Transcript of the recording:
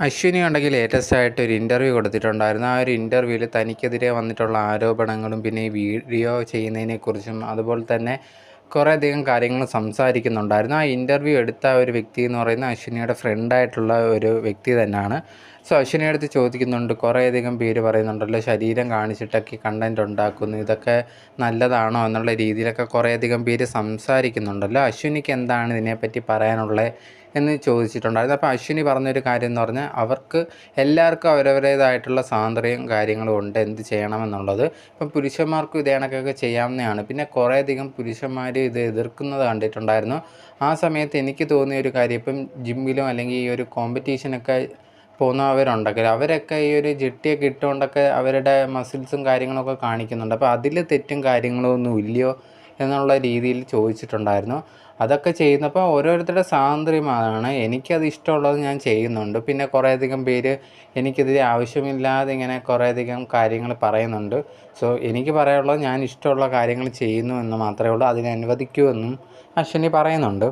അശ്വിനി ഉണ്ടെങ്കിൽ ലേറ്റസ്റ്റ് ആയിട്ട് ഒരു ഇൻ്റർവ്യൂ കൊടുത്തിട്ടുണ്ടായിരുന്നു. ആ ഒരു ഇൻ്റർവ്യൂവിൽ തനിക്കെതിരെ വന്നിട്ടുള്ള ആരോപണങ്ങളും പിന്നെ ഈ വീഡിയോ ചെയ്യുന്നതിനെക്കുറിച്ചും അതുപോലെ തന്നെ കുറേയധികം കാര്യങ്ങൾ സംസാരിക്കുന്നുണ്ടായിരുന്നു. ആ ഇൻ്റർവ്യൂ എടുത്ത ഒരു വ്യക്തി എന്ന് പറയുന്നത് അശ്വിനിയുടെ ഫ്രണ്ടായിട്ടുള്ള ഒരു വ്യക്തി തന്നെയാണ്. സോ അശ്വിനിയുടെ അടുത്ത് ചോദിക്കുന്നുണ്ട്, കുറേയധികം പേര് പറയുന്നുണ്ടല്ലോ ശരീരം കാണിച്ചിട്ടൊക്കെ കണ്ടൻറ് ഉണ്ടാക്കുന്നു, ഇതൊക്കെ നല്ലതാണോ എന്നുള്ള രീതിയിലൊക്കെ കുറേയധികം പേര് സംസാരിക്കുന്നുണ്ടല്ലോ, അശ്വിനിക്ക് എന്താണ് ഇതിനെപ്പറ്റി പറയാനുള്ളത് എന്ന് ചോദിച്ചിട്ടുണ്ടായിരുന്നു. അപ്പോൾ അശ്വിനി പറഞ്ഞൊരു കാര്യം എന്ന് പറഞ്ഞാൽ അവർക്ക് എല്ലാവർക്കും അവരവരുടേതായിട്ടുള്ള സ്വാതന്ത്ര്യവും കാര്യങ്ങളും ഉണ്ട് എന്ത് ചെയ്യണമെന്നുള്ളത്. ഇപ്പം പുരുഷന്മാർക്കും ഇതേ കണക്കൊക്കെ ചെയ്യാവുന്നതാണ്. പിന്നെ കുറേയധികം പുരുഷന്മാർ ഇത് എതിർക്കുന്നത് കണ്ടിട്ടുണ്ടായിരുന്നു. ആ സമയത്ത് എനിക്ക് തോന്നിയ ഒരു കാര്യം, ഇപ്പം ജിമ്മിലും അല്ലെങ്കിൽ ഈ ഒരു കോമ്പറ്റീഷനൊക്കെ പോകുന്നവരുണ്ടെങ്കിൽ അവരൊക്കെ ഈ ഒരു ജിട്ടിയൊക്കെ ഇട്ടുകൊണ്ടൊക്കെ അവരുടെ മസിൽസും കാര്യങ്ങളൊക്കെ കാണിക്കുന്നുണ്ട്. അപ്പോൾ അതിൽ തെറ്റും കാര്യങ്ങളും ഒന്നും ഇല്ലയോ എന്നുള്ള രീതിയിൽ ചോദിച്ചിട്ടുണ്ടായിരുന്നു. അതൊക്കെ ചെയ്യുന്നപ്പോൾ ഓരോരുത്തരുടെ സ്വാതന്ത്ര്യമാണ്. എനിക്കത് ഇഷ്ടമുള്ളത് ഞാൻ ചെയ്യുന്നുണ്ട്. പിന്നെ കുറേയധികം പേര് എനിക്കെതിരെ ആവശ്യമില്ലാതെ ഇങ്ങനെ കുറേയധികം കാര്യങ്ങൾ പറയുന്നുണ്ട്. സോ എനിക്ക് പറയാനുള്ളത് ഞാൻ ഇഷ്ടമുള്ള കാര്യങ്ങൾ ചെയ്യുന്നു എന്ന് മാത്രമേ ഉള്ളൂ, അതിനെ അനുവദിക്കൂ എന്നും അശ്വിനി പറയുന്നുണ്ട്.